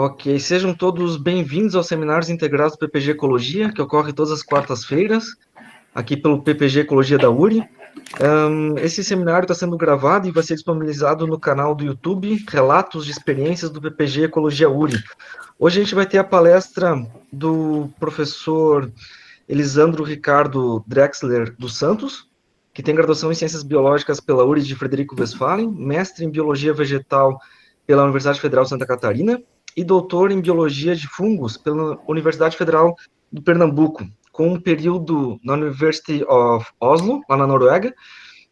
Ok, sejam todos bem-vindos aos seminários integrados do PPG Ecologia, que ocorre todas as quartas-feiras, aqui pelo PPG Ecologia da URI. Esse seminário está sendo gravado e vai ser disponibilizado no canal do YouTube, Relatos de Experiências do PPG Ecologia URI. Hoje a gente vai ter a palestra do professor Elisandro Ricardo Drexler dos Santos, que tem graduação em Ciências Biológicas pela URI de Frederico Westphalen, mestre em Biologia Vegetal pela Universidade Federal de Santa Catarina, e doutor em Biologia de Fungos pela Universidade Federal de Pernambuco, com um período na University of Oslo, lá na Noruega.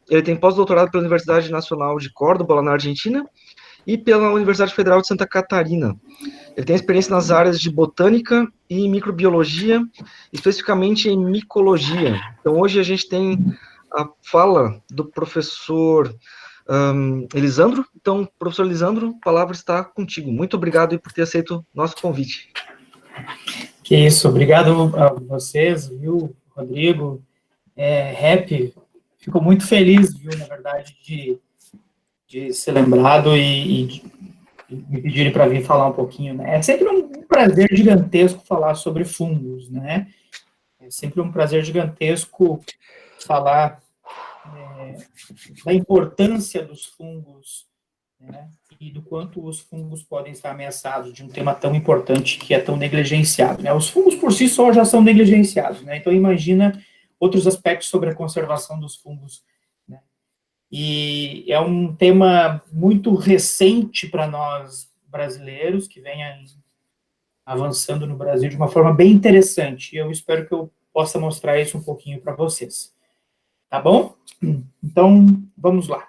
Ele tem pós-doutorado pela Universidade Nacional de Córdoba, lá na Argentina, e pela Universidade Federal de Santa Catarina. Ele tem experiência nas áreas de botânica e microbiologia, especificamente em micologia. Então, hoje a gente tem a fala do professor Elisandro. Então, professor Elisandro, a palavra está contigo. Muito obrigado por ter aceito o nosso convite. Que isso, obrigado a vocês, viu, Rodrigo, Rap, fico muito feliz, viu, na verdade, de ser lembrado e me pedirem para vir falar um pouquinho, né? É sempre um prazer gigantesco falar sobre fungos, né? É sempre um prazer gigantesco falar da importância dos fungos, né, e do quanto os fungos podem estar ameaçados de um tema tão importante que é tão negligenciado, né? Os fungos por si só já são negligenciados, né? Então imagina outros aspectos sobre a conservação dos fungos, né? E é um tema muito recente para nós brasileiros, que vem avançando no Brasil de uma forma bem interessante, e eu espero que eu possa mostrar isso um pouquinho para vocês. Tá bom? Então, vamos lá.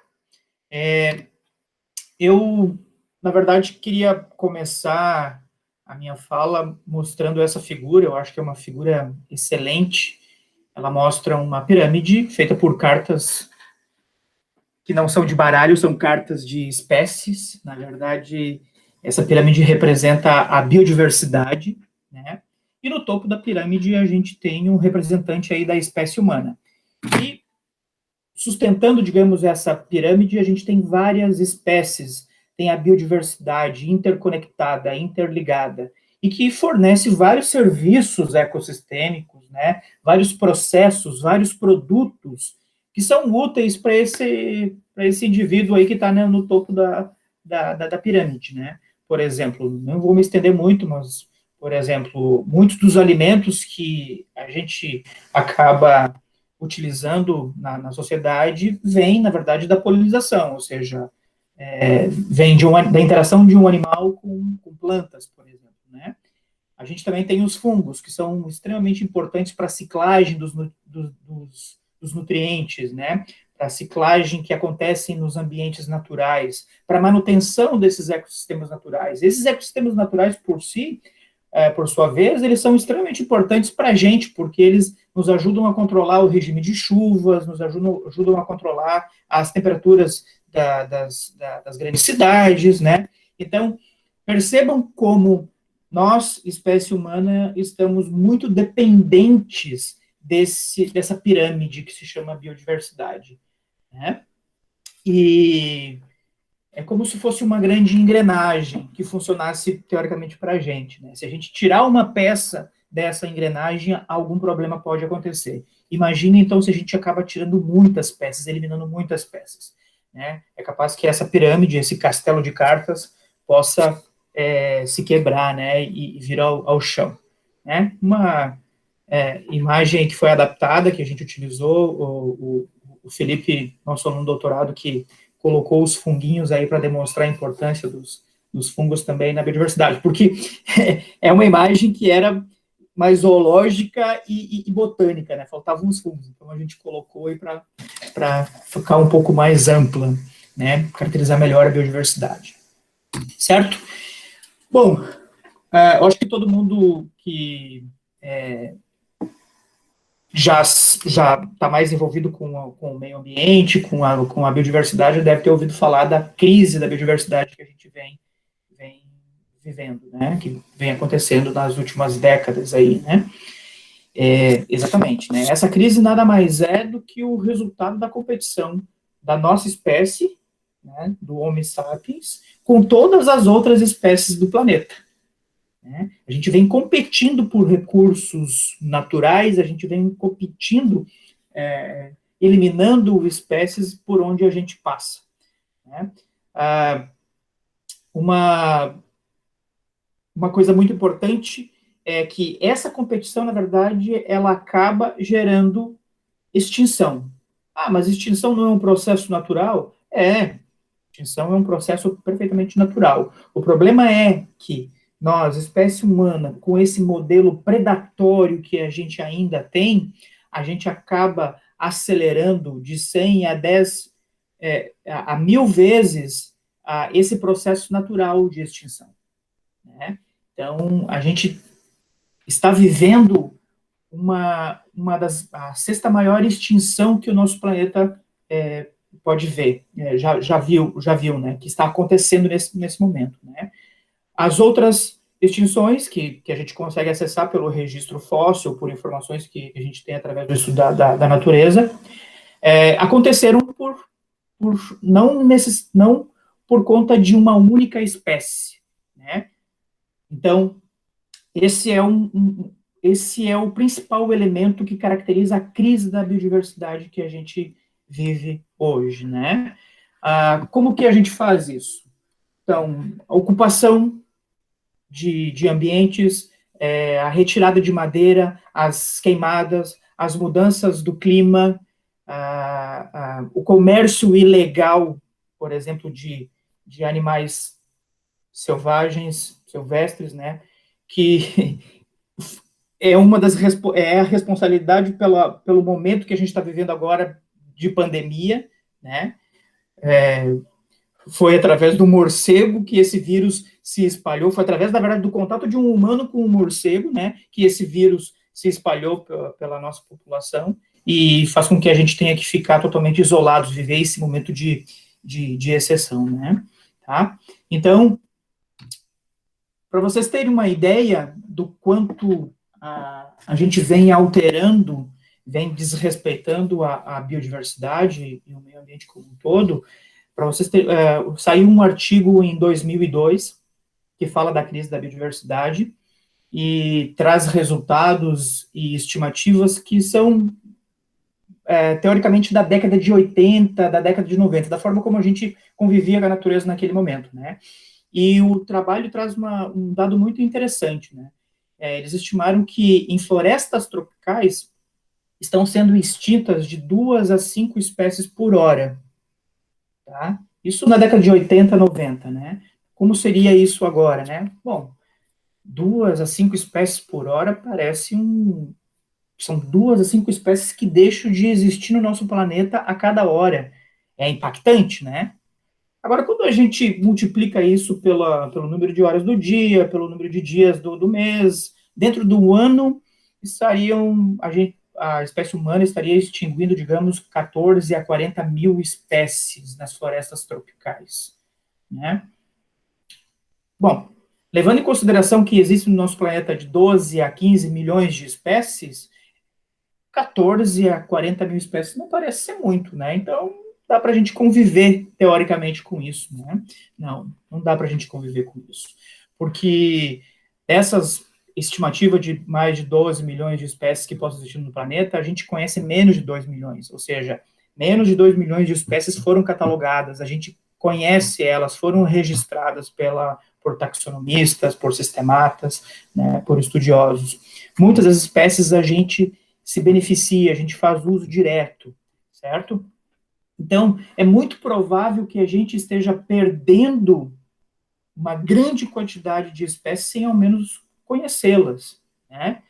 Eu, na verdade, queria começar a minha fala mostrando essa figura. Eu acho que é uma figura excelente. Ela mostra uma pirâmide feita por cartas que não são de baralho, são cartas de espécies. Na verdade, essa pirâmide representa a biodiversidade, né? E no topo da pirâmide a gente tem um representante aí da espécie humana. E sustentando, digamos, essa pirâmide, a gente tem várias espécies, tem a biodiversidade interconectada, interligada, e que fornece vários serviços ecossistêmicos, né, vários processos, vários produtos que são úteis para esse indivíduo aí que está, né, no topo da pirâmide, né. Por exemplo, não vou me estender muito, mas, por exemplo, muitos dos alimentos que a gente acaba utilizando na sociedade vem, na verdade, da polinização, ou seja, vem da interação de um animal com plantas, por exemplo, né? A gente também tem os fungos, que são extremamente importantes para a ciclagem dos nutrientes, né? Para a ciclagem que acontece nos ambientes naturais, para a manutenção desses ecossistemas naturais. Esses ecossistemas naturais, por si, por sua vez, eles são extremamente importantes para a gente, porque eles nos ajudam a controlar o regime de chuvas, nos ajudam a controlar as temperaturas das grandes cidades, né? Então, percebam como nós, espécie humana, estamos muito dependentes dessa pirâmide que se chama biodiversidade, né? E é como se fosse uma grande engrenagem que funcionasse teoricamente para a gente, né? Se a gente tirar uma peça dessa engrenagem, algum problema pode acontecer. Imagine, então, se a gente acaba tirando muitas peças, eliminando muitas peças, né? É capaz que essa pirâmide, esse castelo de cartas, possa se quebrar, né, e vir ao chão, né? Uma imagem que foi adaptada, que a gente utilizou, o Felipe, nosso aluno doutorado, que colocou os funguinhos aí para demonstrar a importância dos fungos também na biodiversidade, porque é uma imagem que era mais zoológica e botânica, né? Faltavam os fungos, então a gente colocou aí para ficar um pouco mais ampla, né? Caracterizar melhor a biodiversidade, certo? Bom, eu acho que todo mundo que já está mais envolvido com o meio ambiente, com a biodiversidade, deve ter ouvido falar da crise da biodiversidade que a gente vem vivendo, né, que vem acontecendo nas últimas décadas aí, né. Exatamente, né, essa crise nada mais é do que o resultado da competição da nossa espécie, né, do Homo sapiens, com todas as outras espécies do planeta, né? A gente vem competindo por recursos naturais, a gente vem competindo, eliminando espécies por onde a gente passa, né? Uma coisa muito importante é que essa competição, na verdade, ela acaba gerando extinção. Ah, mas extinção não é um processo natural? Extinção é um processo perfeitamente natural. O problema é que nós, espécie humana, com esse modelo predatório que a gente ainda tem, a gente acaba acelerando de 100 a 10, a 1000 vezes esse processo natural de extinção, né? Então, a gente está vivendo a sexta maior extinção que o nosso planeta pode ver, já viu, né, que está acontecendo nesse momento, né? As outras extinções que a gente consegue acessar pelo registro fóssil, por informações que a gente tem através do estudo da natureza, aconteceram não por conta de uma única espécie, né? Então, esse é o principal elemento que caracteriza a crise da biodiversidade que a gente vive hoje, né? Como que a gente faz isso? Então, a ocupação de ambientes, a retirada de madeira, as queimadas, as mudanças do clima, o comércio ilegal, por exemplo, de animais selvagens, silvestres, né? Que é a responsabilidade pelo momento que a gente está vivendo agora de pandemia, né? Foi através do morcego que esse vírus se espalhou, foi através, na verdade, do contato de um humano com um morcego, né, que esse vírus se espalhou pela nossa população e faz com que a gente tenha que ficar totalmente isolados, viver esse momento de exceção, né, tá? Então, para vocês terem uma ideia do quanto a gente vem alterando, vem desrespeitando a biodiversidade e o meio ambiente como um todo, para vocês terem, saiu um artigo em 2002 que fala da crise da biodiversidade e traz resultados e estimativas que são, teoricamente, da década de 80, da década de 90, da forma como a gente convivia com a natureza naquele momento, né? E o trabalho traz um dado muito interessante, né? Eles estimaram que em florestas tropicais estão sendo extintas de 2 a 5 espécies por hora, tá? Isso na década de 80, 90, né? Como seria isso agora, né? Bom, 2 a 5 espécies por hora são 2 a 5 espécies que deixam de existir no nosso planeta a cada hora. É impactante, né? Agora, quando a gente multiplica isso pelo número de horas do dia, pelo número de dias do mês, dentro do ano, a espécie humana estaria extinguindo, digamos, 14 a 40 mil espécies nas florestas tropicais, né? Bom, levando em consideração que existe no nosso planeta de 12 a 15 milhões de espécies, 14 a 40 mil espécies não parece ser muito, né? Então, dá para a gente conviver, teoricamente, com isso, né? Não dá para a gente conviver com isso. Porque essas estimativas de mais de 12 milhões de espécies que possam existir no planeta, a gente conhece menos de 2 milhões, ou seja, menos de 2 milhões de espécies foram catalogadas, a gente conhece elas, foram registradas por taxonomistas, por sistematas, né, por estudiosos. Muitas das espécies a gente se beneficia, a gente faz uso direto, certo? Então, é muito provável que a gente esteja perdendo uma grande quantidade de espécies sem ao menos conhecê-las, né?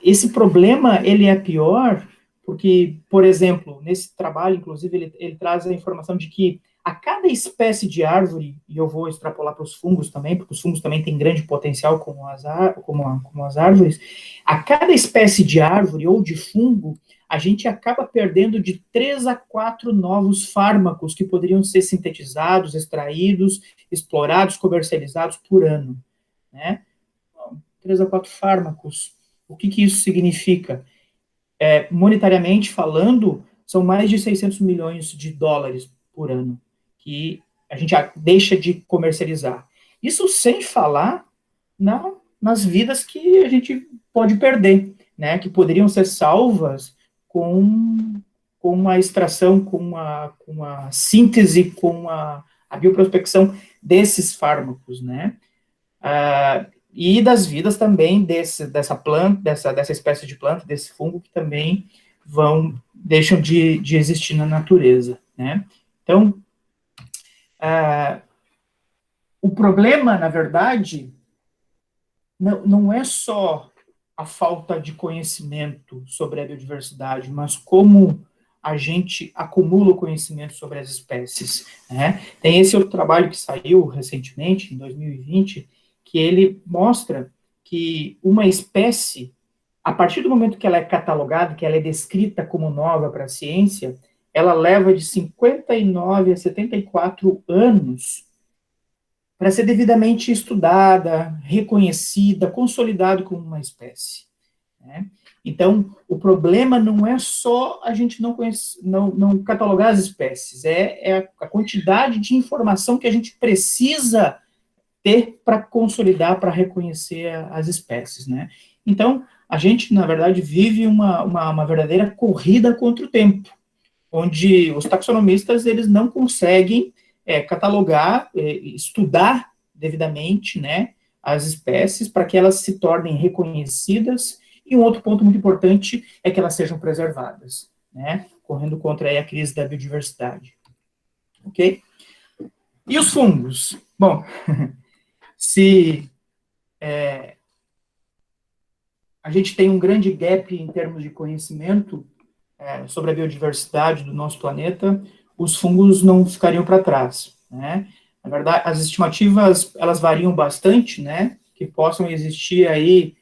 Esse problema, ele é pior porque, por exemplo, nesse trabalho, inclusive, ele traz a informação de que a cada espécie de árvore, e eu vou extrapolar para os fungos também, porque os fungos também têm grande potencial como as árvores, a cada espécie de árvore ou de fungo, a gente acaba perdendo de 3 a 4 novos fármacos que poderiam ser sintetizados, extraídos, explorados, comercializados por ano, né? 3 a 4 fármacos. O que isso significa? Monetariamente falando, são mais de 600 milhões de dólares por ano que a gente deixa de comercializar. Isso sem falar nas vidas que a gente pode perder, né, que poderiam ser salvas com uma extração, com uma síntese, com a bioprospecção desses fármacos, né, e das vidas também dessa planta, dessa espécie de planta, desse fungo, que também deixam de existir na natureza, né. Então, o problema, na verdade, não é só a falta de conhecimento sobre a biodiversidade, mas como a gente acumula o conhecimento sobre as espécies, né? Tem esse outro trabalho que saiu recentemente, em 2020, que ele mostra que uma espécie, a partir do momento que ela é catalogada, que ela é descrita como nova para a ciência, ela leva de 59 a 74 anos para ser devidamente estudada, reconhecida, consolidado como uma espécie, né? Então, o problema não é só a gente não catalogar as espécies, é a quantidade de informação que a gente precisa ter para consolidar, para reconhecer as espécies, né? Então, a gente, na verdade, vive uma verdadeira corrida contra o tempo, onde os taxonomistas, eles não conseguem catalogar, estudar devidamente, né, as espécies para que elas se tornem reconhecidas, e um outro ponto muito importante é que elas sejam preservadas, né, correndo contra aí a crise da biodiversidade. Ok? E os fungos? Bom, se a gente tem um grande gap em termos de conhecimento sobre a biodiversidade do nosso planeta, os fungos não ficariam para trás, né? Na verdade, as estimativas, elas variam bastante, né? Que possam existir aí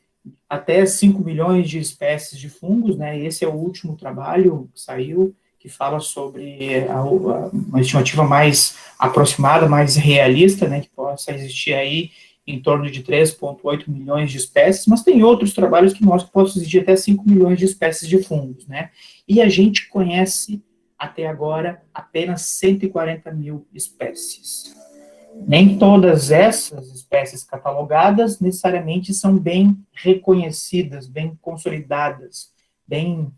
até 5 milhões de espécies de fungos, né? Esse é o último trabalho que saiu, que fala sobre uma estimativa mais aproximada, mais realista, né? Que possa existir aí em torno de 3,8 milhões de espécies, mas tem outros trabalhos que mostram que possam existir até 5 milhões de espécies de fungos, né? E a gente conhece, até agora, apenas 140 mil espécies. Nem todas essas espécies catalogadas necessariamente são bem reconhecidas, bem consolidadas, bem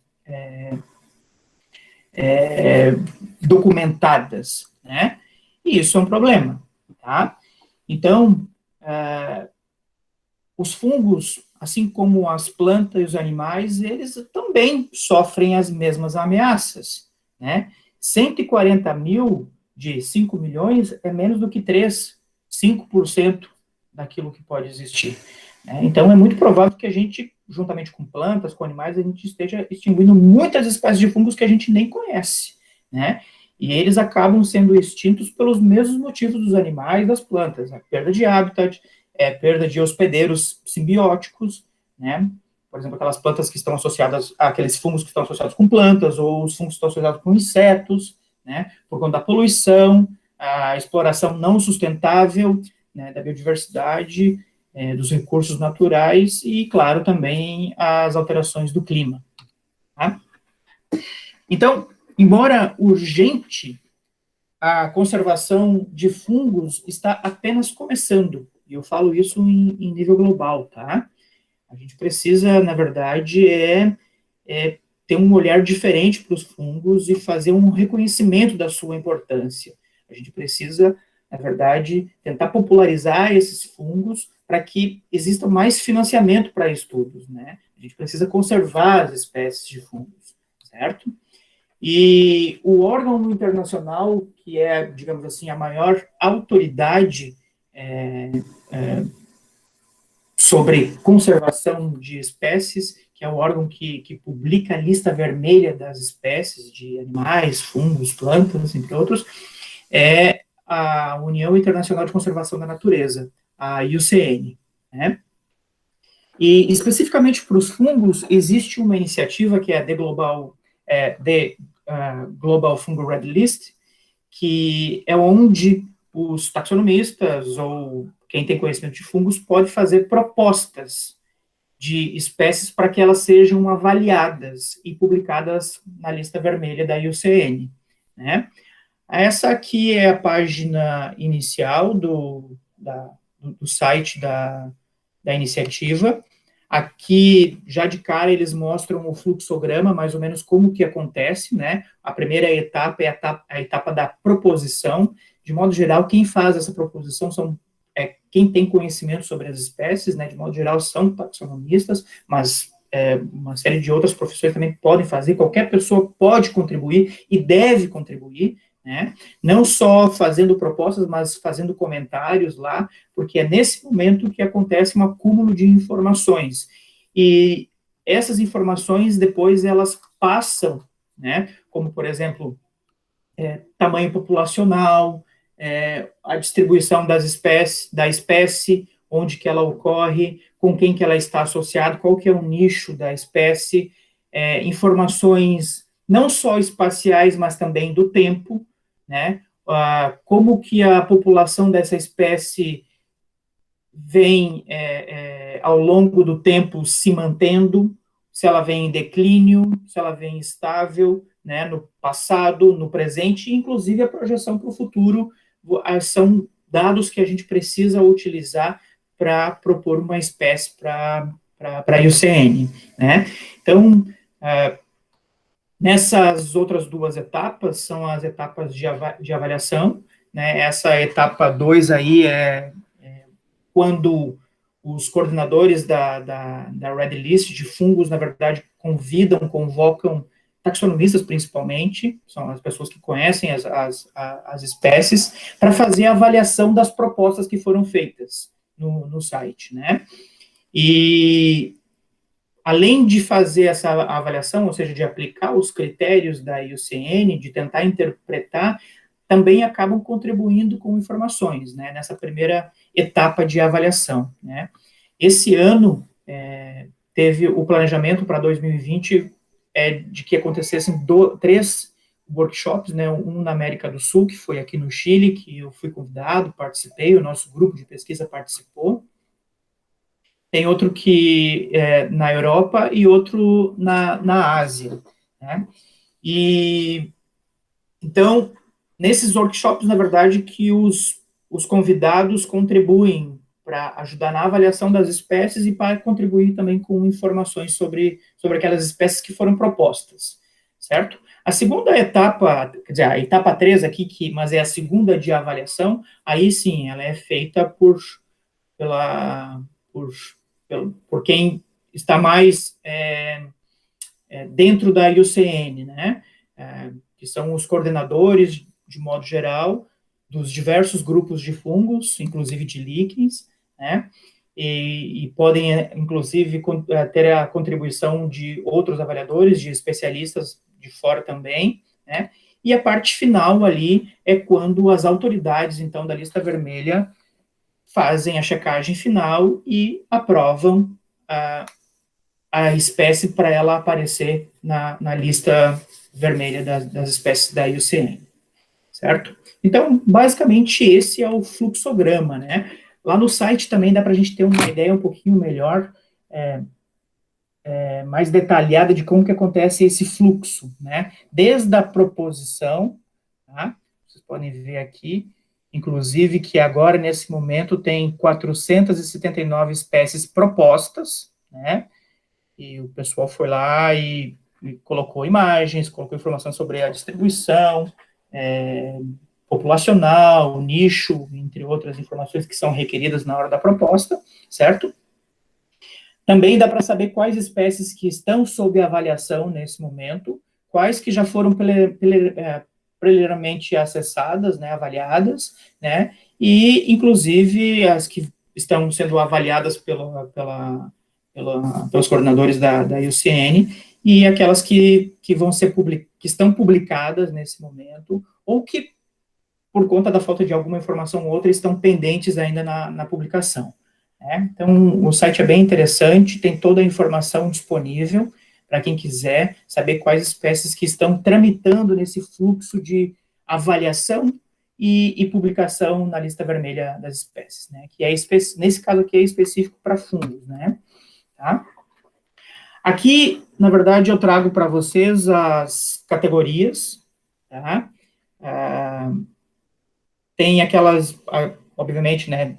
documentadas, né? E isso é um problema, tá? Então, os fungos, assim como as plantas e os animais, eles também sofrem as mesmas ameaças, né? 140 mil de 5 milhões é menos do que 3, 5% daquilo que pode existir, né? Então, é muito provável que a gente, juntamente com plantas, com animais, a gente esteja extinguindo muitas espécies de fungos que a gente nem conhece, né? E eles acabam sendo extintos pelos mesmos motivos dos animais e das plantas, a perda de habitat, perda de hospedeiros simbióticos, né? Por exemplo, aquelas plantas que estão associadas, aqueles fungos que estão associados com plantas, ou os fungos que estão associados com insetos, né? Por conta da poluição, a exploração não sustentável, né, da biodiversidade, dos recursos naturais e, claro, também as alterações do clima. Tá? Então, embora urgente, a conservação de fungos está apenas começando, e eu falo isso em nível global, tá? A gente precisa, na verdade, ter um olhar diferente para os fungos e fazer um reconhecimento da sua importância. A gente precisa, na verdade, tentar popularizar esses fungos para que exista mais financiamento para estudos, né? A gente precisa conservar as espécies de fungos, certo? E o órgão internacional, que é, digamos assim, a maior autoridade sobre conservação de espécies, que é o órgão que publica a lista vermelha das espécies de animais, fungos, plantas, entre outros, é a União Internacional de Conservação da Natureza, a IUCN, né? E especificamente para os fungos, existe uma iniciativa que é a Global Fungal Red List, que é onde os taxonomistas ou quem tem conhecimento de fungos pode fazer propostas de espécies para que elas sejam avaliadas e publicadas na lista vermelha da IUCN, né? Essa aqui é a página inicial do site da iniciativa. Aqui, já de cara, eles mostram o fluxograma, mais ou menos como que acontece, né? A primeira etapa é a etapa da proposição. De modo geral, quem faz essa proposição quem tem conhecimento sobre as espécies, né? De modo geral, são taxonomistas, mas uma série de outras profissões também podem fazer. Qualquer pessoa pode contribuir e deve contribuir, né? Não só fazendo propostas, mas fazendo comentários lá, porque é nesse momento que acontece um acúmulo de informações. E essas informações, depois, elas passam, né? Como, por exemplo, tamanho populacional, a distribuição da espécie, onde que ela ocorre, com quem que ela está associada, qual que é o nicho da espécie, informações não só espaciais, mas também do tempo, né? Como que a população dessa espécie vem ao longo do tempo se mantendo, se ela vem em declínio, se ela vem estável, né, no passado, no presente, inclusive a projeção para o futuro, são dados que a gente precisa utilizar para propor uma espécie para a IUCN, né? Então, nessas outras duas etapas, são as etapas de avaliação, né? Essa etapa 2 aí é quando os coordenadores da Red List de fungos, na verdade, convocam taxonomistas, principalmente, são as pessoas que conhecem as espécies, para fazer a avaliação das propostas que foram feitas no site, né? E, além de fazer essa avaliação, ou seja, de aplicar os critérios da IUCN, de tentar interpretar, também acabam contribuindo com informações, né, nessa primeira etapa de avaliação, né. Esse ano, teve o planejamento para 2020 de que acontecessem 3 workshops, né, um na América do Sul, que foi aqui no Chile, que eu fui convidado, participei, o nosso grupo de pesquisa participou. Tem outro que na Europa e outro na Ásia, né. E, então, nesses workshops, na verdade, que os convidados contribuem para ajudar na avaliação das espécies e para contribuir também com informações sobre aquelas espécies que foram propostas, certo? A segunda etapa, quer dizer, a etapa 3 aqui, mas é a segunda de avaliação, aí sim, ela é feita por quem está mais dentro da IUCN, né? Que são os coordenadores, de modo geral, dos diversos grupos de fungos, inclusive de líquens, né? E podem, inclusive, ter a contribuição de outros avaliadores, de especialistas de fora também, né? E a parte final ali é quando as autoridades, então, da lista vermelha fazem a checagem final e aprovam a espécie para ela aparecer na lista vermelha das espécies da IUCN, certo? Então, basicamente, esse é o fluxograma, né? Lá no site também dá para a gente ter uma ideia um pouquinho melhor, mais detalhada de como que acontece esse fluxo, né? Desde a proposição, tá? Vocês podem ver aqui, inclusive, que agora, nesse momento, tem 479 espécies propostas, né? E o pessoal foi lá e colocou imagens, colocou informações sobre a distribuição, populacional, nicho, entre outras informações que são requeridas na hora da proposta, certo? Também dá para saber quais espécies que estão sob avaliação nesse momento, quais que já foram preliminarmente acessadas, né, avaliadas, né, e, inclusive, as que estão sendo avaliadas pelos coordenadores da IUCN, e aquelas que vão ser que estão publicadas nesse momento, ou que, por conta da falta de alguma informação ou outra, estão pendentes ainda na publicação. Né? Então, o site é bem interessante, tem toda a informação disponível para quem quiser saber quais espécies que estão tramitando nesse fluxo de avaliação e publicação na lista vermelha das espécies, né? Que nesse caso aqui é específico para fungos, né? Tá? Aqui, na verdade, eu trago para vocês as categorias, tá? Tem aquelas, obviamente, né,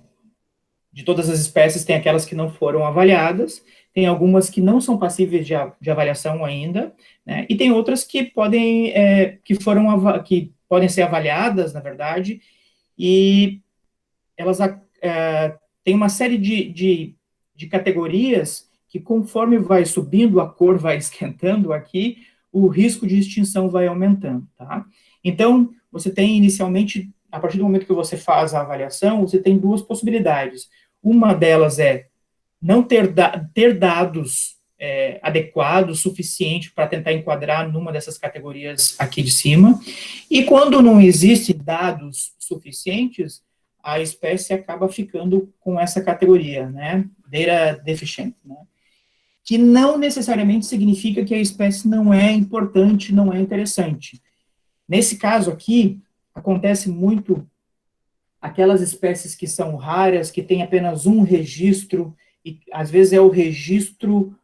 de todas as espécies, tem aquelas que não foram avaliadas, tem algumas que não são passíveis de avaliação ainda, né, e tem outras que podem, que podem ser avaliadas, na verdade, e elas têm uma série de categorias que, conforme vai subindo, a cor vai esquentando aqui, o risco de extinção vai aumentando, tá? Então, você tem inicialmente, a partir do momento que você faz a avaliação, você tem duas possibilidades. Uma delas é não ter dados adequados, suficiente para tentar enquadrar numa dessas categorias aqui de cima, e quando não existem dados suficientes, a espécie acaba ficando com essa categoria, né, data deficient, né, que não necessariamente significa que a espécie não é importante, não é interessante. Nesse caso aqui, acontece muito aquelas espécies que são raras, que têm apenas um registro, e às vezes é o registro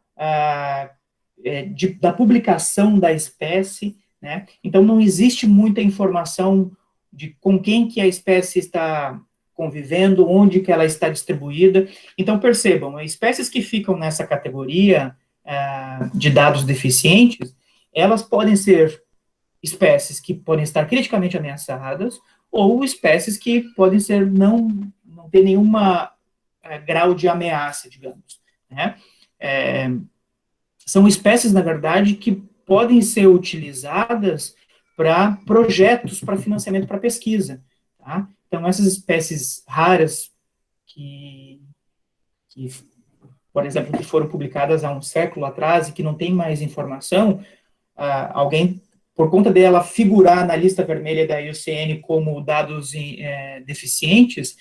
da publicação da espécie, né? Então não existe muita informação de com quem que a espécie está convivendo, onde que ela está distribuída. Então percebam, espécies que ficam nessa categoria de dados deficientes, elas podem ser espécies que podem estar criticamente ameaçadas, ou espécies que podem ser não ter nenhuma grau de ameaça, digamos, né? São espécies, na verdade, que podem ser utilizadas para projetos, para financiamento, para pesquisa, tá? Então, essas espécies raras que, por exemplo, que foram publicadas há um século atrás e que não tem mais informação, alguém, por conta dela figurar na lista vermelha da IUCN como dados deficientes,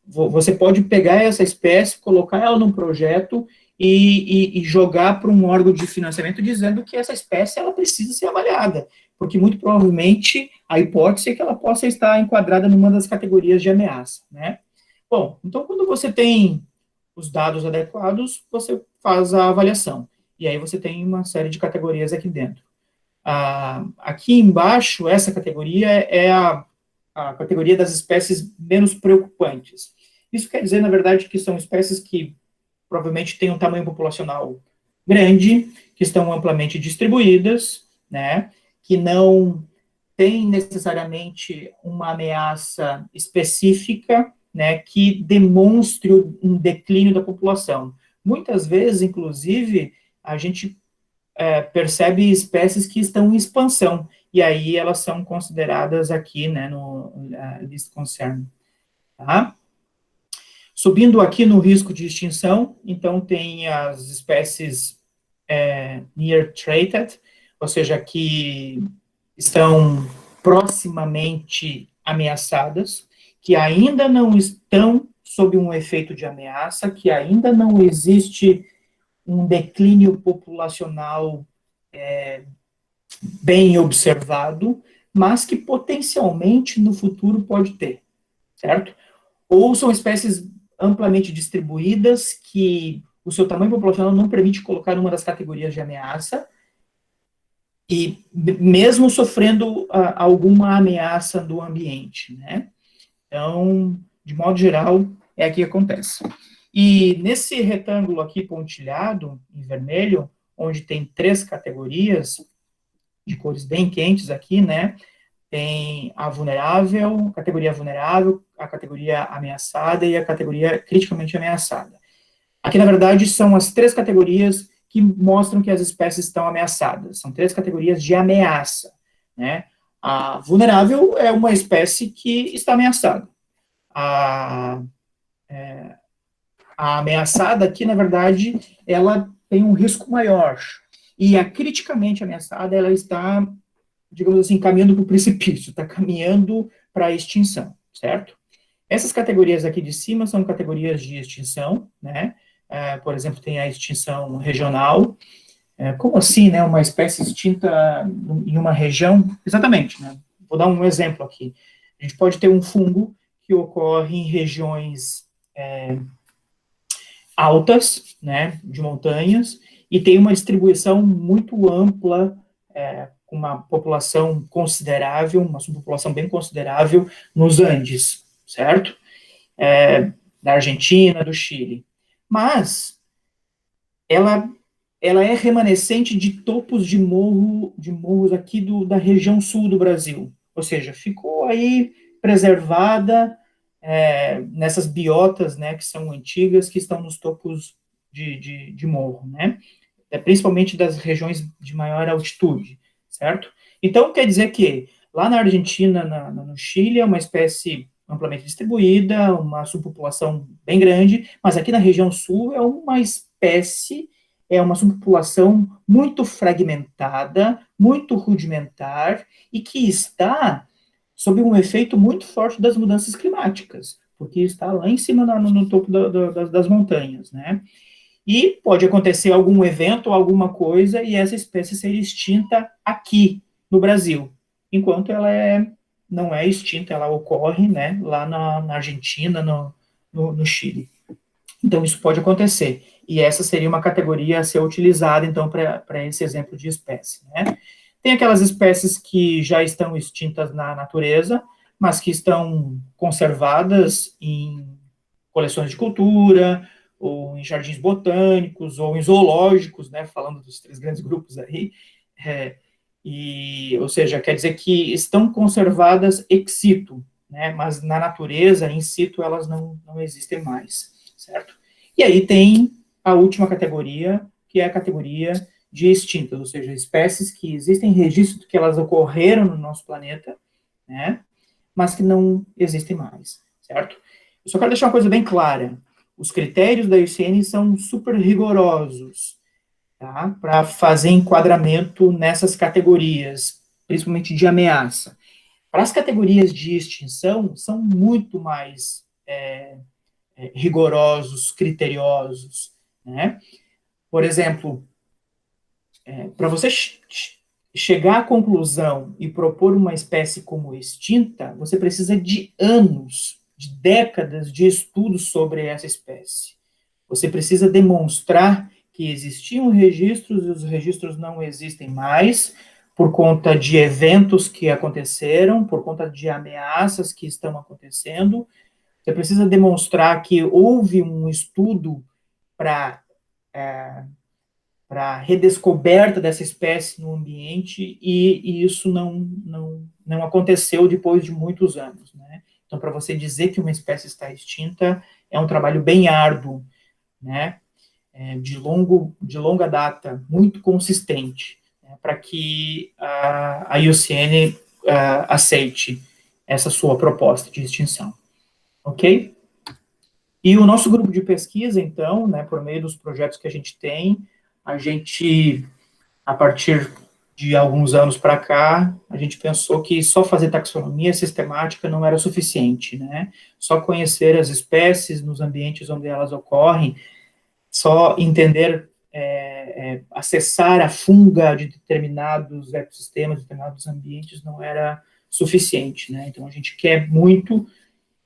você pode pegar essa espécie, colocar ela num projeto e jogar para um órgão de financiamento dizendo que essa espécie ela precisa ser avaliada, porque muito provavelmente a hipótese é que ela possa estar enquadrada numa das categorias de ameaça, né? Bom, então quando você tem os dados adequados, você faz a avaliação, e aí você tem uma série de categorias aqui dentro. Aqui embaixo, essa categoria é a categoria das espécies menos preocupantes. Isso quer dizer, na verdade, que são espécies que provavelmente têm um tamanho populacional grande, que estão amplamente distribuídas, né, que não têm necessariamente uma ameaça específica, né, que demonstre um declínio da população. Muitas vezes, inclusive, a gente percebe espécies que estão em expansão, e aí elas são consideradas aqui, né, no list concern, tá? Subindo aqui no risco de extinção, então tem as espécies near threatened, ou seja, que estão proximamente ameaçadas, que ainda não estão sob um efeito de ameaça, que ainda não existe um declínio populacional bem observado, mas que potencialmente no futuro pode ter, certo? Ou são espécies amplamente distribuídas que o seu tamanho populacional não permite colocar numa das categorias de ameaça, e mesmo sofrendo alguma ameaça do ambiente, né? Então, de modo geral, é aqui que acontece. E nesse retângulo aqui pontilhado, em vermelho, onde tem 3 categorias, de cores bem quentes aqui, né? Tem a vulnerável, a categoria ameaçada e a categoria criticamente ameaçada. Aqui, na verdade, são as 3 categorias que mostram que as espécies estão ameaçadas. São 3 categorias de ameaça, né? A vulnerável é uma espécie que está ameaçada. A ameaçada aqui, na verdade, ela tem um risco maior. E a criticamente ameaçada, ela está, digamos assim, caminhando para o precipício, está caminhando para a extinção, certo? Essas categorias aqui de cima são categorias de extinção, né? Por exemplo, tem a extinção regional. Como assim, né? Uma espécie extinta em uma região? Exatamente, né? Vou dar um exemplo aqui. A gente pode ter um fungo que ocorre em regiões altas, né, de montanhas, e tem uma distribuição muito ampla, com uma população considerável, uma subpopulação bem considerável nos Andes, certo? da Argentina, do Chile. Mas ela é remanescente de topos de morros aqui da região sul do Brasil. Ou seja, ficou aí preservada nessas biotas, né, que são antigas, que estão nos topos de morro, né? Principalmente das regiões de maior altitude, certo? Então, quer dizer que lá na Argentina, no Chile, é uma espécie amplamente distribuída, uma subpopulação bem grande, mas aqui na região sul é uma espécie, é uma subpopulação muito fragmentada, muito rudimentar, e que está sob um efeito muito forte das mudanças climáticas, porque está lá em cima no topo das montanhas, né? E pode acontecer algum evento, alguma coisa, e essa espécie ser extinta aqui no Brasil, enquanto ela não é extinta, ela ocorre, né, lá na Argentina, no Chile. Então, isso pode acontecer. E essa seria uma categoria a ser utilizada, então, para esse exemplo de espécie, né? Tem aquelas espécies que já estão extintas na natureza, mas que estão conservadas em coleções de cultura, ou em jardins botânicos, ou em zoológicos, né, falando dos três grandes grupos aí, ou seja, quer dizer que estão conservadas ex situ, né, mas na natureza, in situ, elas não existem mais, certo? E aí tem a última categoria, que é a categoria de extintas, ou seja, espécies que existem registro de que elas ocorreram no nosso planeta, né, mas que não existem mais, certo? Eu só quero deixar uma coisa bem clara. Os critérios da IUCN são super rigorosos, tá? Para fazer enquadramento nessas categorias, principalmente de ameaça. Para as categorias de extinção, são muito mais rigorosos, criteriosos, né? Por exemplo, para você chegar à conclusão e propor uma espécie como extinta, você precisa de anos, de décadas de estudos sobre essa espécie. Você precisa demonstrar que existiam registros e os registros não existem mais, por conta de eventos que aconteceram, por conta de ameaças que estão acontecendo. Você precisa demonstrar que houve um estudo para redescoberta dessa espécie no ambiente, e isso não aconteceu depois de muitos anos, né? Então, para você dizer que uma espécie está extinta, é um trabalho bem árduo, né? De longa data, muito consistente, né? Para que a IUCN aceite essa sua proposta de extinção, ok? E o nosso grupo de pesquisa, então, né, por meio dos projetos que a gente, a partir de alguns anos para cá, a gente pensou que só fazer taxonomia sistemática não era suficiente, né? Só conhecer as espécies nos ambientes onde elas ocorrem, só entender, acessar a funga de determinados ecossistemas, determinados ambientes, não era suficiente, né? Então, a gente quer muito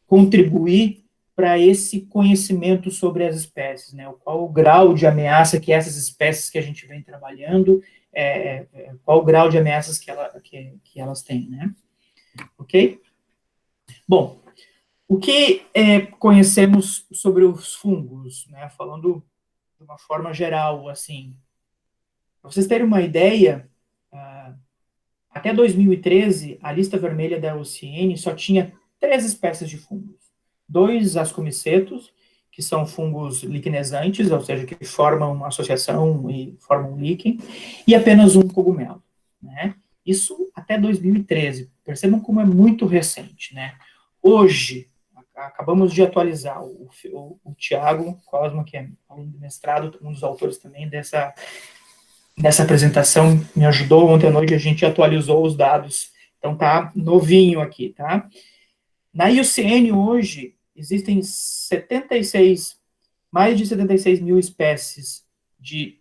contribuir para esse conhecimento sobre as espécies, né? Qual o grau de ameaça que essas espécies que a gente vem trabalhando, qual o grau de ameaças que elas têm, né? Ok? Bom, o que conhecemos sobre os fungos, né? Falando de uma forma geral, assim, para vocês terem uma ideia, até 2013, a lista vermelha da IUCN só tinha 3 espécies de fungos. 2 ascomicetos, que são fungos liquenesantes, ou seja, que formam uma associação e formam um líquen, e apenas um cogumelo, né? Isso até 2013. Percebam como é muito recente, né? Hoje, acabamos de atualizar, o Tiago Cosma, que é aluno de mestrado, um dos autores também dessa apresentação, me ajudou ontem à noite, a gente atualizou os dados, então tá novinho aqui, tá? Na IUCN hoje, existem mais de 76 mil espécies de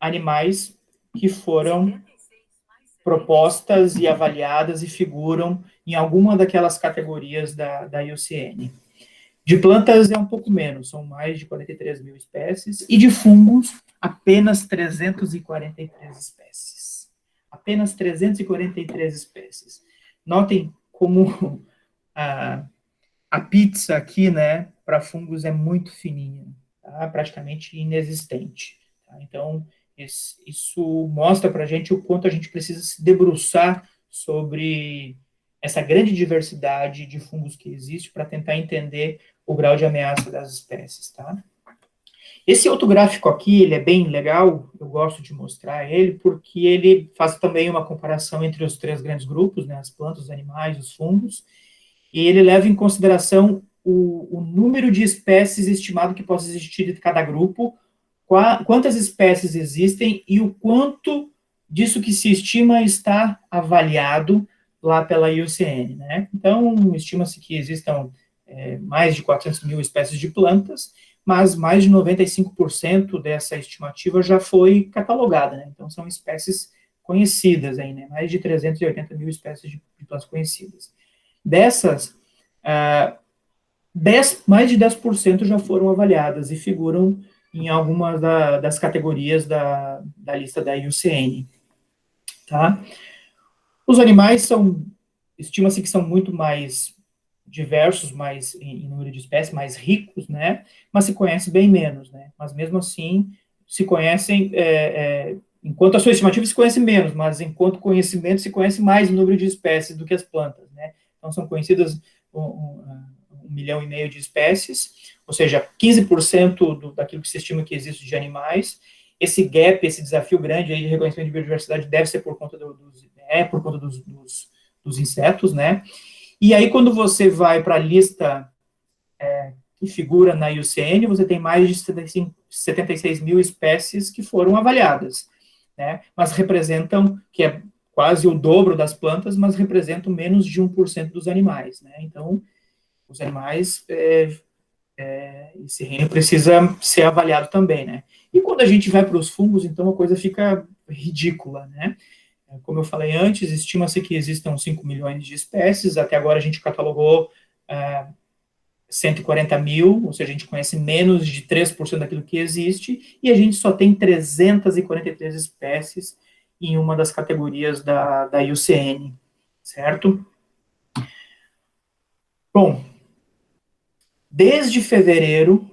animais que foram propostas e avaliadas e figuram em alguma daquelas categorias da IUCN. De plantas é um pouco menos, são mais de 43 mil espécies, e de fungos, apenas 343 espécies. Apenas 343 espécies. Notem como a pizza aqui, né, para fungos é muito fininha, tá? Praticamente inexistente. Tá? Então, isso mostra para a gente o quanto a gente precisa se debruçar sobre essa grande diversidade de fungos que existe para tentar entender o grau de ameaça das espécies, tá? Esse outro gráfico aqui, ele é bem legal, eu gosto de mostrar ele, porque ele faz também uma comparação entre os três grandes grupos, né, as plantas, os animais, os fungos, e ele leva em consideração o número de espécies estimado que possa existir de cada grupo, quantas espécies existem e o quanto disso que se estima está avaliado lá pela IUCN, né? Então, estima-se que existam mais de 400 mil espécies de plantas, mas mais de 95% dessa estimativa já foi catalogada, né? Então, são espécies conhecidas aí, né? Mais de 380 mil espécies de plantas conhecidas. Dessas, mais de 10% já foram avaliadas e figuram em algumas das categorias da lista da IUCN. Tá? Os animais estima-se que são muito mais diversos, mais em número de espécies, mais ricos, né? Mas se conhece bem menos, né? Mas mesmo assim, se conhecem, enquanto a sua estimativa se conhece menos, mas enquanto conhecimento se conhece mais o número de espécies do que as plantas, né? Então são conhecidas 1,5 milhão de espécies, ou seja, 15% daquilo que se estima que existe de animais. Esse gap, esse desafio grande aí de reconhecimento de biodiversidade deve ser por conta dos insetos, né? E aí, quando você vai para a lista que figura na IUCN, você tem mais de 76 mil espécies que foram avaliadas, né? Mas representam, que é quase o dobro das plantas, mas representam menos de 1% dos animais, né? Então, os animais, esse reino precisa ser avaliado também, né? E quando a gente vai para os fungos, então a coisa fica ridícula, né? Como eu falei antes, estima-se que existam 5 milhões de espécies, até agora a gente catalogou 140 mil, ou seja, a gente conhece menos de 3% daquilo que existe, e a gente só tem 343 espécies em uma das categorias da IUCN, certo? Bom, desde fevereiro,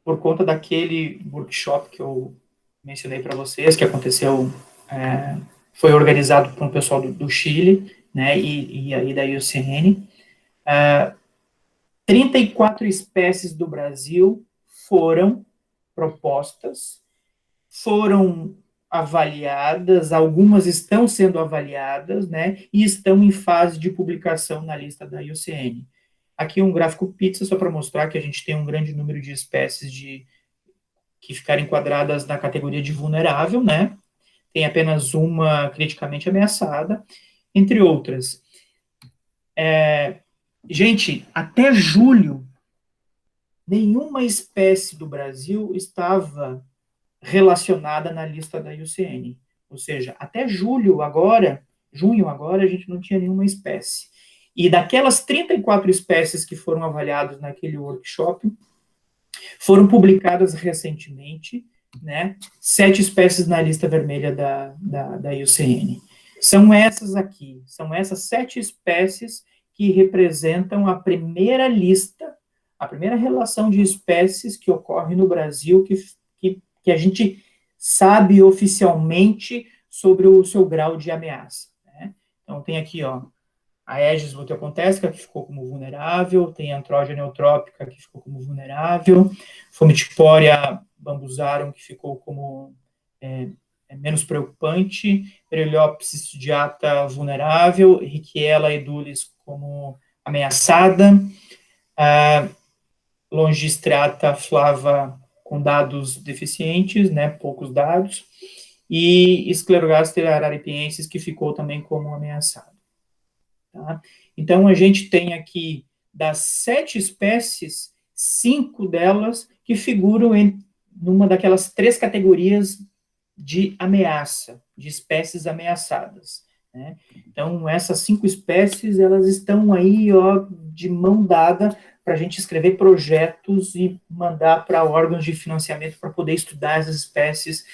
por conta daquele workshop que eu mencionei para vocês, que aconteceu, foi organizado por um pessoal do Chile, né, e aí da IUCN, 34 espécies do Brasil foram propostas, foram avaliadas, algumas estão sendo avaliadas, né, e estão em fase de publicação na lista da IUCN. Aqui um gráfico pizza, só para mostrar que a gente tem um grande número de espécies que ficaram enquadradas na categoria de vulnerável, né, tem apenas uma criticamente ameaçada, entre outras. Gente, até julho, nenhuma espécie do Brasil estava relacionada na lista da IUCN. Ou seja, até junho agora, a gente não tinha nenhuma espécie. E daquelas 34 espécies que foram avaliadas naquele workshop, foram publicadas recentemente, né, 7 espécies na lista vermelha da IUCN. São essas aqui, são essas 7 espécies que representam a primeira lista, a primeira relação de espécies que ocorre no Brasil que a gente sabe oficialmente sobre o seu grau de ameaça, né? Então tem aqui, ó, a Aedes luteocontesca, que ficou como vulnerável, tem a Andrógena eutrópica, que ficou como vulnerável, Fomitipória bambusarum, que ficou como menos preocupante, Ereliopsis studiata vulnerável, Richiella edulis como ameaçada, Longistrata flava com dados deficientes, né, poucos dados, e Sclerogaster araripiensis, que ficou também como ameaçado. Tá? Então, a gente tem aqui, das 7 espécies, 5 delas que figuram numa daquelas 3 categorias de ameaça, de espécies ameaçadas. Né? Então, essas 5 espécies, elas estão aí, ó, de mão dada para a gente escrever projetos e mandar para órgãos de financiamento para poder estudar essas espécies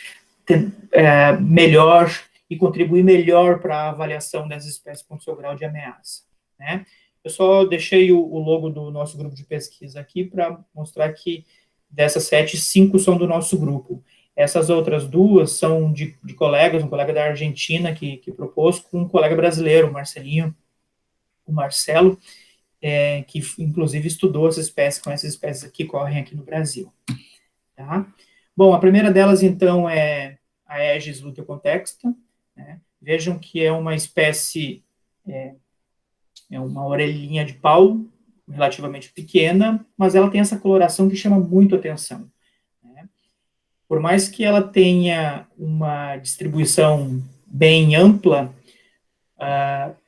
melhor e contribuir melhor para a avaliação dessas espécies com seu grau de ameaça. Né? Eu só deixei o logo do nosso grupo de pesquisa aqui para mostrar que dessas 7, 5 são do nosso grupo. Essas outras 2 são de colegas, um colega da Argentina que propôs, com um colega brasileiro, o Marcelo, que inclusive estudou essas espécies, com essas espécies que correm aqui no Brasil. Tá? Bom, a primeira delas, então, é a Aedes luteocontexta, né? Vejam que é uma espécie, é uma orelhinha de pau, relativamente pequena, mas ela tem essa coloração que chama muito atenção. Né? Por mais que ela tenha uma distribuição bem ampla,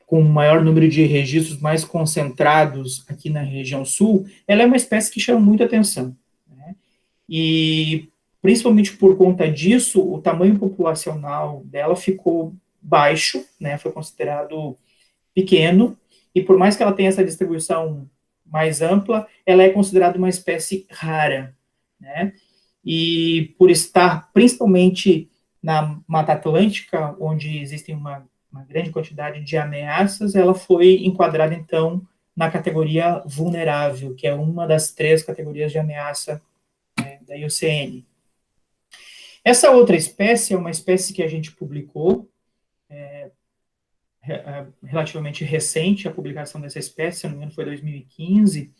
com um maior número de registros mais concentrados aqui na região sul, ela é uma espécie que chama muita atenção. Né? E, principalmente por conta disso, o tamanho populacional dela ficou baixo, né? Foi considerado pequeno, e por mais que ela tenha essa distribuição mais ampla, ela é considerada uma espécie rara. Né? E por estar principalmente na Mata Atlântica, onde existem uma grande quantidade de ameaças, ela foi enquadrada, então, na categoria vulnerável, que é uma das 3 categorias de ameaça da IUCN. Essa outra espécie é uma espécie que a gente publicou, relativamente recente, a publicação dessa espécie, se não me engano, foi 2015,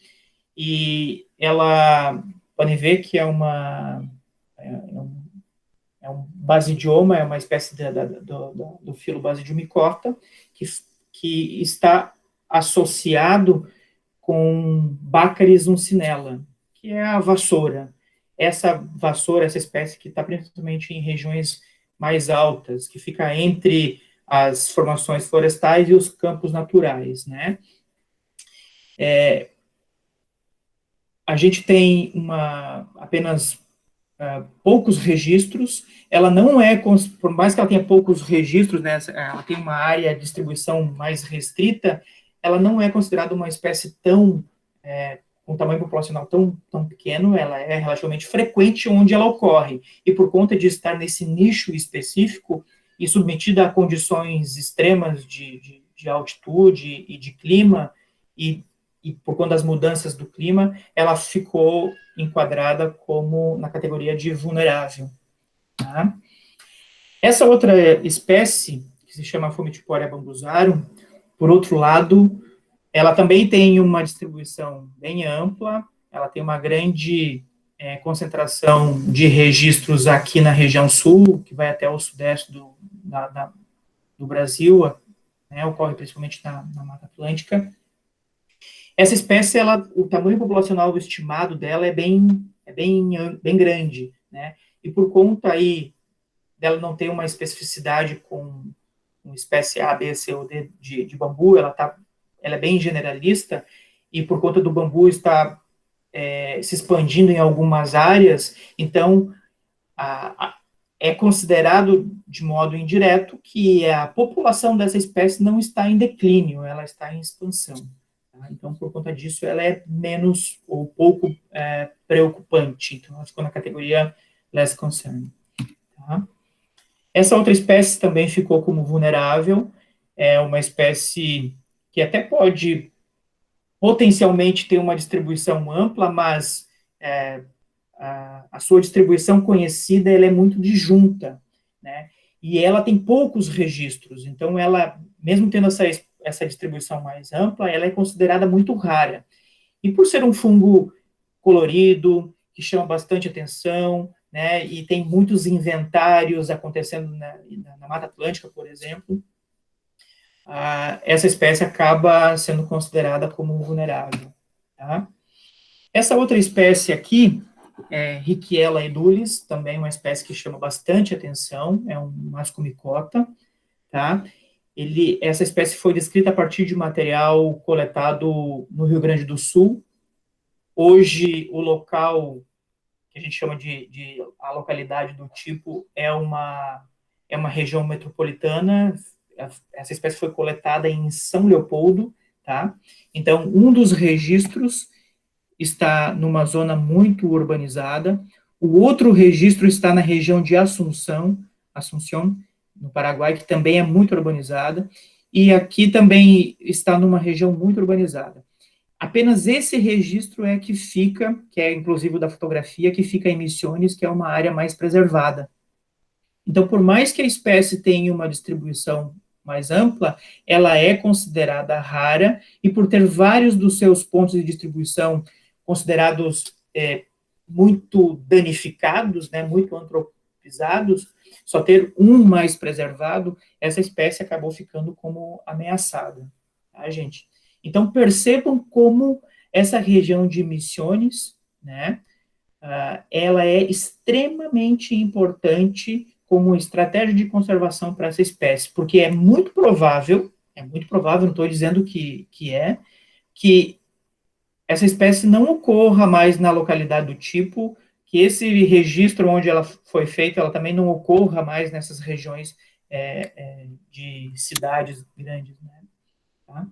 e ela, podem ver que é um basidioma, é uma espécie do filo Basidiomycota, que está associado com Baccharis uncinella, que é a vassoura. Essa vassoura, essa espécie que está principalmente em regiões mais altas, que fica entre as formações florestais e os campos naturais, né? A gente tem apenas poucos registros. Ela não é, por mais que ela tenha poucos registros, né, ela tem uma área de distribuição mais restrita, ela não é considerada uma espécie com um tamanho populacional tão pequeno. Ela é relativamente frequente onde ela ocorre, e por conta de estar nesse nicho específico e submetida a condições extremas de altitude e de clima, e por conta das mudanças do clima, ela ficou enquadrada como na categoria de vulnerável. Tá? Essa outra espécie, que se chama Fomitiporia bambusarum, por outro lado, ela também tem uma distribuição bem ampla, ela tem uma grande concentração de registros aqui na região sul, que vai até o sudeste do Brasil, né, ocorre principalmente na Mata Atlântica. Essa espécie, o tamanho populacional estimado dela é bem grande, né? E por conta aí dela não ter uma especificidade com espécie A, B, C ou D de bambu, ela é bem generalista, e por conta do bambu estar se expandindo em algumas áreas, então é considerado de modo indireto que a população dessa espécie não está em declínio, ela está em expansão. Então, por conta disso, ela é menos ou pouco preocupante. Então, ela ficou na categoria less concern. Tá? Essa outra espécie também ficou como vulnerável. É uma espécie que até pode potencialmente ter uma distribuição ampla, mas a sua distribuição conhecida ela é muito disjunta, né? E ela tem poucos registros. Então, ela, mesmo tendo essa distribuição mais ampla, ela é considerada muito rara. E por ser um fungo colorido, que chama bastante atenção, né, e tem muitos inventários acontecendo na Mata Atlântica, por exemplo, essa espécie acaba sendo considerada como vulnerável. Tá? Essa outra espécie aqui, Richiella edulis, também uma espécie que chama bastante atenção, é um Mascomycota, tá? Essa espécie foi descrita a partir de material coletado no Rio Grande do Sul. Hoje, o local que a gente chama a localidade do tipo é uma região metropolitana. Essa espécie foi coletada em São Leopoldo, tá? Então, um dos registros está numa zona muito urbanizada. O outro registro está na região de Assunção, no Paraguai, que também é muito urbanizada, e aqui também está numa região muito urbanizada. Apenas esse registro é que fica, que é inclusive o da fotografia, que fica em Misiones, que é uma área mais preservada. Então, por mais que a espécie tenha uma distribuição mais ampla, ela é considerada rara, e por ter vários dos seus pontos de distribuição considerados muito danificados, né, muito antropizados, só ter um mais preservado, essa espécie acabou ficando como ameaçada, tá, gente? Então, percebam como essa região de Misiones, né, ela é extremamente importante como estratégia de conservação para essa espécie, porque é muito provável, não estou dizendo que essa espécie não ocorra mais na localidade do tipo, que esse registro onde ela foi feita, ela também não ocorra mais nessas regiões de cidades grandes, né? Tá?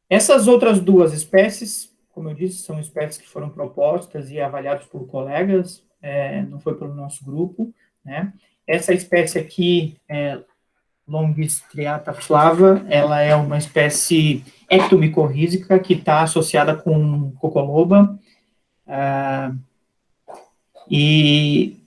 Essas outras duas espécies, como eu disse, são espécies que foram propostas e avaliadas por colegas, não foi pelo nosso grupo, né? Essa espécie aqui, Longistriata flava, ela é uma espécie ectomicorrízica que está associada com cocoloba, e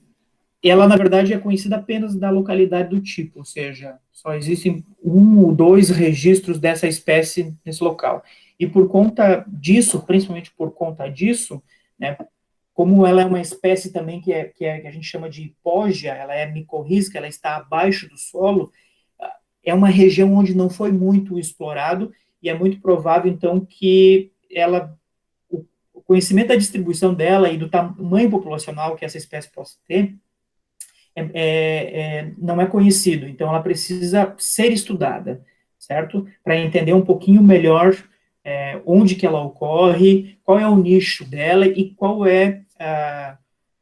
ela, na verdade, é conhecida apenas da localidade do tipo, ou seja, só existem 1 ou 2 registros dessa espécie nesse local. E por conta disso, principalmente por conta disso, né, como ela é uma espécie também que a gente chama de hipógea, ela é micorrízica, ela está abaixo do solo, é uma região onde não foi muito explorado, e é muito provável, então, que o conhecimento da distribuição dela e do tamanho populacional que essa espécie possa ter, não é conhecido, então ela precisa ser estudada, certo? Para entender um pouquinho melhor onde que ela ocorre, qual é o nicho dela e qual é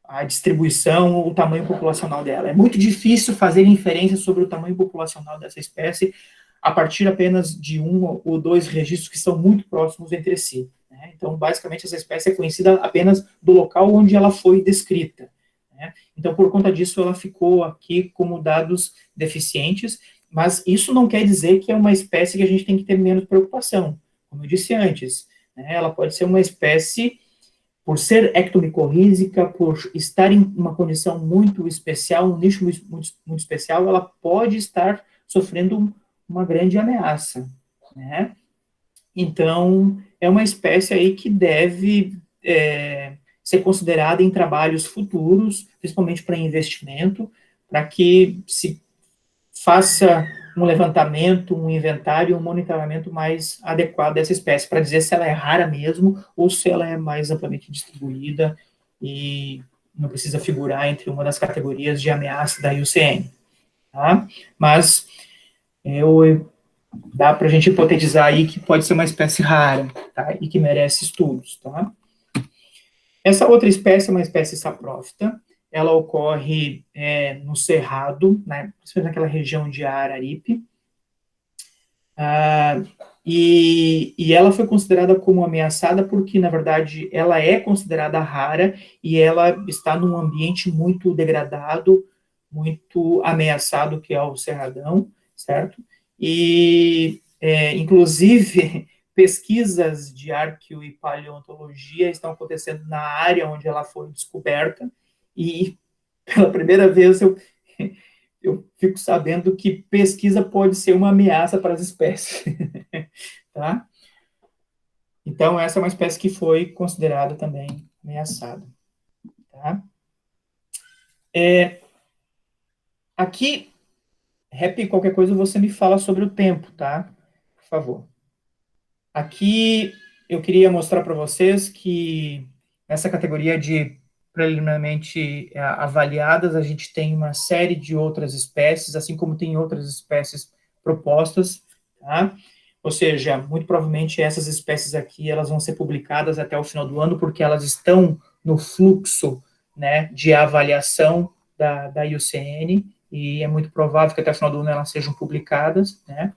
a distribuição, o tamanho populacional dela. É muito difícil fazer inferência sobre o tamanho populacional dessa espécie a partir apenas de 1 ou 2 registros que são muito próximos entre si, né? Então, basicamente, essa espécie é conhecida apenas do local onde ela foi descrita, né? Então, por conta disso, ela ficou aqui como dados deficientes, mas isso não quer dizer que é uma espécie que a gente tem que ter menos preocupação. Como eu disse antes, né, ela pode ser uma espécie, por ser ectomicorrízica, por estar em uma condição muito especial, um nicho muito especial, ela pode estar sofrendo uma grande ameaça, né? Então, é uma espécie aí que deve ser considerada em trabalhos futuros, principalmente para investimento, para que se faça um levantamento, um inventário, um monitoramento mais adequado dessa espécie, para dizer se ela é rara mesmo, ou se ela é mais amplamente distribuída e não precisa figurar entre uma das categorias de ameaça da IUCN, tá? Mas dá para a gente hipotetizar aí que pode ser uma espécie rara, tá? E que merece estudos, tá? Essa outra espécie é uma espécie saprófita, ela ocorre no Cerrado, né, principalmente naquela região de Araripe, e ela foi considerada como ameaçada porque, na verdade, ela é considerada rara e ela está num ambiente muito degradado, muito ameaçado, que é o Cerradão, certo? E, inclusive, pesquisas de arqueo e paleontologia estão acontecendo na área onde ela foi descoberta, e pela primeira vez eu fico sabendo que pesquisa pode ser uma ameaça para as espécies, tá? Então, essa é uma espécie que foi considerada também ameaçada, tá? Aqui, Rap, qualquer coisa você me fala sobre o tempo, tá? Por favor. Aqui, eu queria mostrar para vocês que nessa categoria de preliminarmente avaliadas, a gente tem uma série de outras espécies, assim como tem outras espécies propostas, tá? Ou seja, muito provavelmente essas espécies aqui, elas vão ser publicadas até o final do ano, porque elas estão no fluxo, né, de avaliação da IUCN, e é muito provável que até o final do ano elas sejam publicadas, né?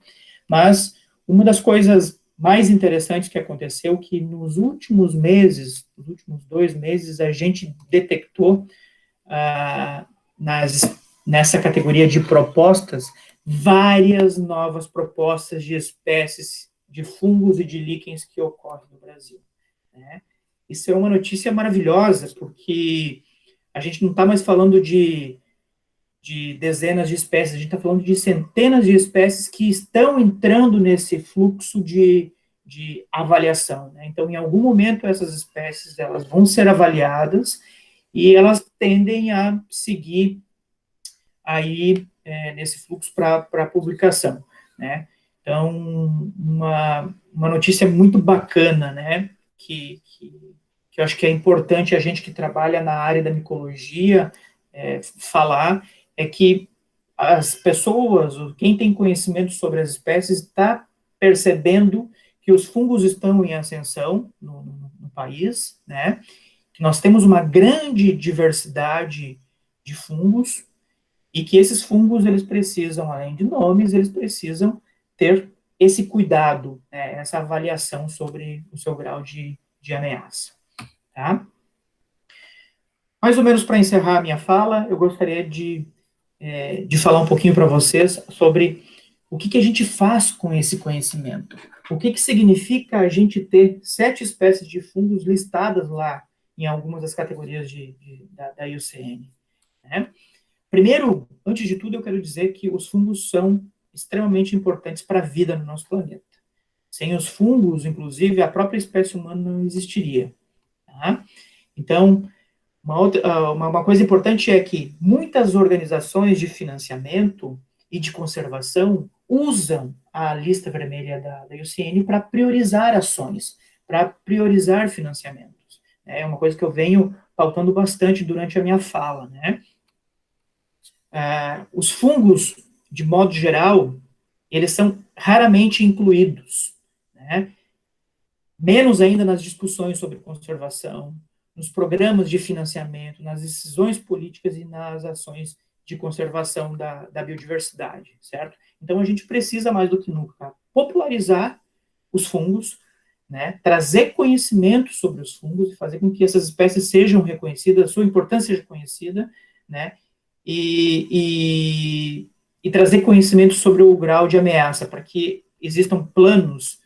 Mas uma das coisas mais interessantes que aconteceu, que nos últimos meses, nos últimos 2 meses, a gente detectou nessa categoria de propostas várias novas propostas de espécies de fungos e de líquens que ocorrem no Brasil, né? Isso é uma notícia maravilhosa, porque a gente não está mais falando de dezenas de espécies, a gente está falando de centenas de espécies que estão entrando nesse fluxo de avaliação, né? Então, em algum momento, essas espécies elas vão ser avaliadas e elas tendem a seguir aí nesse fluxo para publicação, né? Então, uma notícia muito bacana, né? Que eu acho que é importante a gente que trabalha na área da micologia falar, é que as pessoas, quem tem conhecimento sobre as espécies, está percebendo que os fungos estão em ascensão no país, né? Que nós temos uma grande diversidade de fungos e que esses fungos, eles precisam, além de nomes, eles precisam ter esse cuidado, né, essa avaliação sobre o seu grau de ameaça, tá? Mais ou menos para encerrar a minha fala, eu gostaria de falar um pouquinho para vocês sobre o que a gente faz com esse conhecimento. O que significa a gente ter 7 espécies de fungos listadas lá em algumas das categorias da IUCN, né? Primeiro, antes de tudo, eu quero dizer que os fungos são extremamente importantes para a vida no nosso planeta. Sem os fungos, inclusive, a própria espécie humana não existiria, tá? Então, uma coisa importante é que muitas organizações de financiamento e de conservação usam a lista vermelha da IUCN para priorizar ações, para priorizar financiamentos. É uma coisa que eu venho pautando bastante durante a minha fala, né? Os fungos, de modo geral, eles são raramente incluídos, né? Menos ainda nas discussões sobre conservação, nos programas de financiamento, nas decisões políticas e nas ações de conservação da biodiversidade, certo? Então, a gente precisa, mais do que nunca, popularizar os fungos, né? Trazer conhecimento sobre os fungos e fazer com que essas espécies sejam reconhecidas, sua importância seja conhecida, né? E trazer conhecimento sobre o grau de ameaça, para que existam planos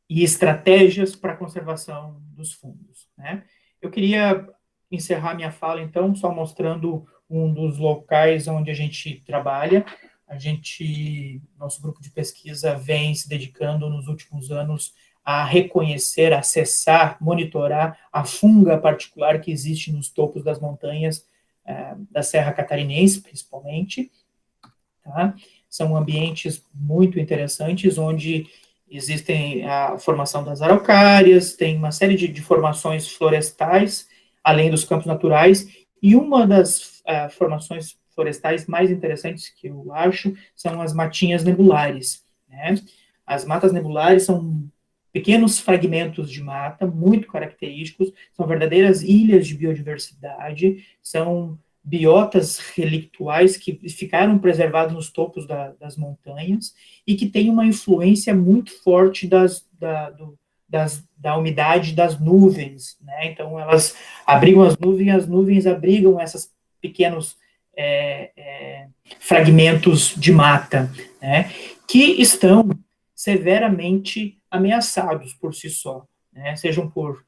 e estratégias para a conservação dos fungos, né? Eu queria encerrar minha fala, então, só mostrando um dos locais onde a gente trabalha. Nosso grupo de pesquisa vem se dedicando nos últimos anos a reconhecer, acessar, monitorar a funga particular que existe nos topos das montanhas da Serra Catarinense, principalmente, tá? São ambientes muito interessantes, onde existem a formação das araucárias, tem uma série de formações florestais, além dos campos naturais, e uma das formações florestais mais interessantes que eu acho são as matinhas nebulares, né? As matas nebulares são pequenos fragmentos de mata, muito característicos, são verdadeiras ilhas de biodiversidade, são biotas relictuais que ficaram preservados nos topos das montanhas e que têm uma influência muito forte da umidade das nuvens, né? Então, elas abrigam as nuvens abrigam esses pequenos fragmentos de mata, né? Que estão severamente ameaçados por si só, né? Sejam por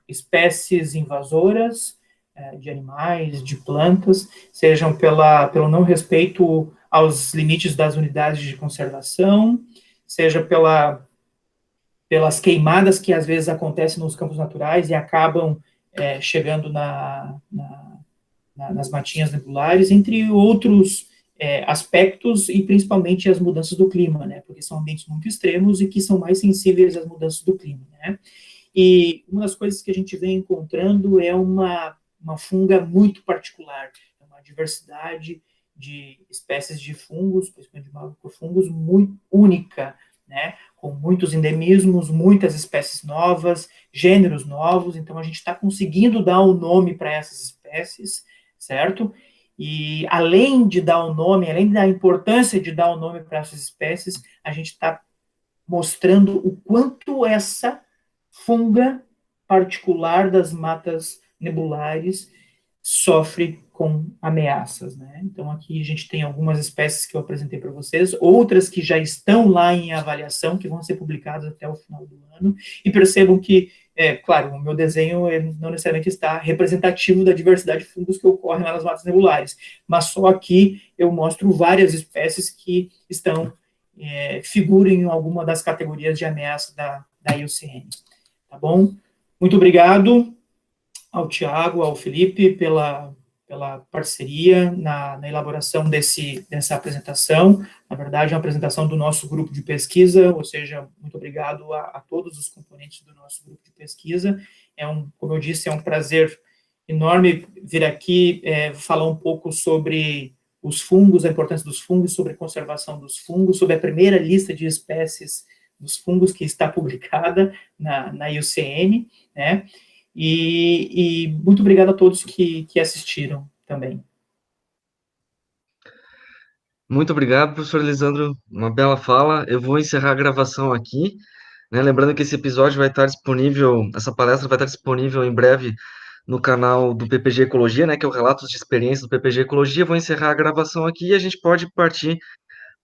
espécies invasoras, de animais, de plantas, sejam pelo não respeito aos limites das unidades de conservação, seja pelas queimadas que às vezes acontecem nos campos naturais e acabam chegando nas matinhas nebulares, entre outros aspectos, e principalmente as mudanças do clima, né, porque são ambientes muito extremos e que são mais sensíveis às mudanças do clima, né. E uma das coisas que a gente vem encontrando é uma funga muito particular, uma diversidade de espécies de fungos, principalmente de macrofungos, muito única, né, com muitos endemismos, muitas espécies novas, gêneros novos. Então a gente está conseguindo dar um nome para essas espécies, certo? E além de dar um nome, além da importância de dar um nome para essas espécies, a gente está mostrando o quanto essa funga particular das matas nebulares sofre com ameaças, né? Então, aqui a gente tem algumas espécies que eu apresentei para vocês, outras que já estão lá em avaliação, que vão ser publicadas até o final do ano, e percebam que, claro, o meu desenho não necessariamente está representativo da diversidade de fungos que ocorrem lá nas matas nebulares, mas só aqui eu mostro várias espécies que estão, figuram em alguma das categorias de ameaça da IUCN. Tá bom? Muito obrigado ao Tiago, ao Felipe, pela parceria na elaboração dessa apresentação. Na verdade, é uma apresentação do nosso grupo de pesquisa, ou seja, muito obrigado a todos os componentes do nosso grupo de pesquisa. Como eu disse, é um prazer enorme vir aqui falar um pouco sobre os fungos, a importância dos fungos, sobre a conservação dos fungos, sobre a primeira lista de espécies dos fungos que está publicada na IUCN, né? E muito obrigado a todos que assistiram também. Muito obrigado, professor Lisandro, uma bela fala. Eu vou encerrar a gravação aqui, né? Lembrando que esse episódio vai estar disponível, essa palestra vai estar disponível em breve no canal do PPG Ecologia, né, que é o Relatos de Experiência do PPG Ecologia. Vou encerrar a gravação aqui e a gente pode partir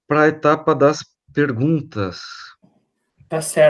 para a etapa das perguntas. Tá certo.